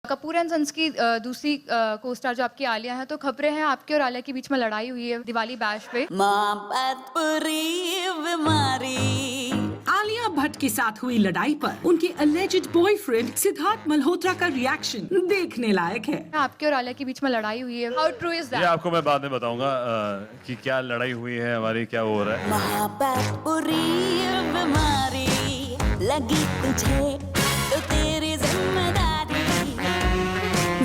Kapoor and sons की दूसरी co-star जो आपकी आलिया है, तो खबरें हैं आपके और आलिया के बीच में लड़ाई हुई है दिवाली बैश पे। आलिया भट्ट के साथ हुई लड़ाई पर उनके अलेज्ड बॉयफ्रेंड सिद्धार्थ मल्होत्रा का रिएक्शन देखने लायक है। आपके और आलिया के बीच में लड़ाई हुई है, हाउ ट्रू इज ये दैट? आपको मैं बाद में बताऊंगा कि क्या लड़ाई हुई है हमारी, क्या हो रहा है। मोहब्बत बुरी बीमारी लगी तुझे तो तेरी जिम्मेदारी।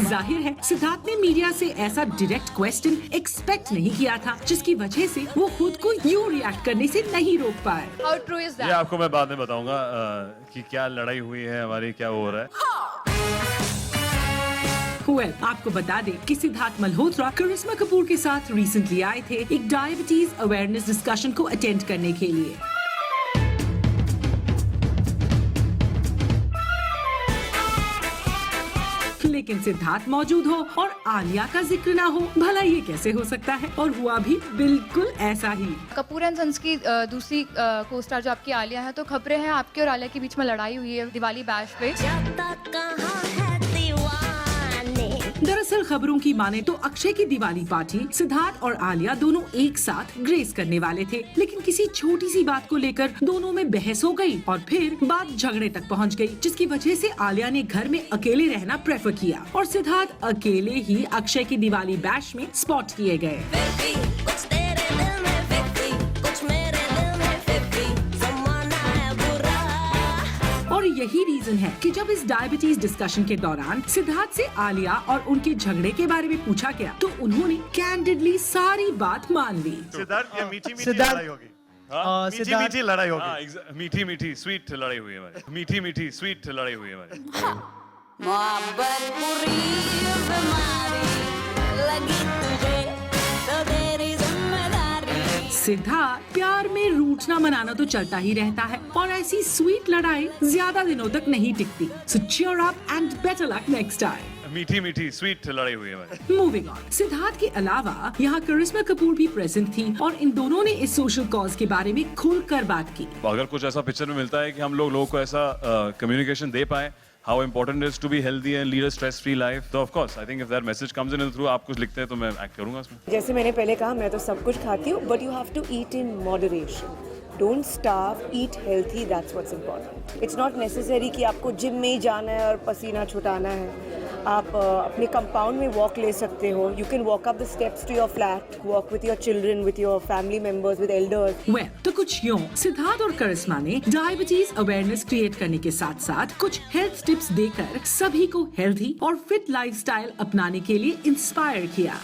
जाहिर है सिद्धार्थ ने मीडिया से ऐसा डायरेक्ट क्वेश्चन एक्सपेक्ट नहीं किया था, जिसकी वजह से वो खुद को यूं रिएक्ट करने से नहीं रोक पाए। हाउ ट्रू इज ये दैट? आपको मैं बाद में बताऊंगा कि क्या लड़ाई हुई है हमारी, क्या हो रहा है। Well, आपको बता दें कि सिद्धार्थ मल्होत्रा करिश्मा कपूर के साथ रिसेंटली आए थे एक डायबिटीज अवेयरनेस डिस्कशन को अटेंड करने के लिए। लेकिन सिद्धार्थ मौजूद हो और आलिया का जिक्र ना हो, भला ये कैसे हो सकता है? और हुआ भी बिल्कुल ऐसा ही। कपूर एंड सन्स की दूसरी को-स्टार जो आपकी आलिया है, तो खबरें हैं आपके और आलिया के बीच में लड़ाई हुई है दिवाली बैश पे। जाता कहाँ है दीवाने। दरअसल खबरों की माने तो अक्षय की दिवाली पार्टी सिद्धार्थ और आलिया दोनों एक साथ ग्रेस करने वाले थे, लेकिन किसी छोटी सी बात को लेकर दोनों में बहस हो गई और फिर बात झगड़े तक पहुंच गई, जिसकी वजह से आलिया ने घर में अकेले रहना प्रेफर किया और सिद्धार्थ अकेले ही अक्षय की दिवाली बैश में स्पॉट किए गए। 50, कुछ तेरे दिल में 50, कुछ मेरे दिल में 50, ज़माना है बुरा। और यही रीजन है कि जब इस डायबिटीज डिस्कशन के दौरान सिद्धार्थ से आलिया और उनके झगड़े के बारे में पूछा गया, तो उन्होंने कैंडिडली सारी बात मान ली। सिद्धार्थ, ये मीठी मीठी सिद्धार्थ- लड़ाई होगी। हाँ, मीठी सिद्धार्थ- मीठी लड़ाई होगी। मीठी मीठी स्वीट लड़ाई हुई है हमारी। मीठी मीठी स्वीट लड़ाई हुई है हमारी। मोहब्बत बुरी बीमारी लगी तुझे तो तेरी जिम्मेदारी। सिद्धार्थ प्यार में रूठना मनाना तो चलता ही रहता है और ऐसी स्वीट लड़ाई ज्यादा दिनों तक नहीं टिकती। सो cheer up and better luck next time. मीठी मीठी स्वीट लड़ाई हुई है हमारी। मूविंग ऑन, सिद्धार्थ के अलावा यहाँ करिश्मा कपूर भी प्रेजेंट थी और इन दोनों ने इस सोशल कॉज के बारे में खुलकर बात की। अगर कुछ ऐसा पिक्चर में मिलता है कि हम लोगों को ऐसा कम्युनिकेशन दे पाए, how important it is to be healthy and lead a stress-free life, तो of course I think if that message comes in through आप कुछ लिखते हैं तो मैं एक्ट करूंगा उसमें। जैसे मैंने पहले कहा, मैं तो सब कुछ खाती हूँ, but you have to eat in moderation. Don't starve, eat healthy, that's what's important. It's not necessary कि आपको जिम में ही जाना है और पसीना छुटाना है। आप अपने कंपाउंड में वॉक ले सकते हो। You can walk up the steps to your flat, walk with your children, with your family members, with elders. Well, तो कुछ यूं सिद्धार्थ और करिश्मा ने डायबिटीज अवेयरनेस क्रिएट करने के साथ साथ कुछ हेल्थ टिप्स देकर सभी को हेल्दी और फिट लाइफस्टाइल अपनाने के लिए इंस्पायर किया।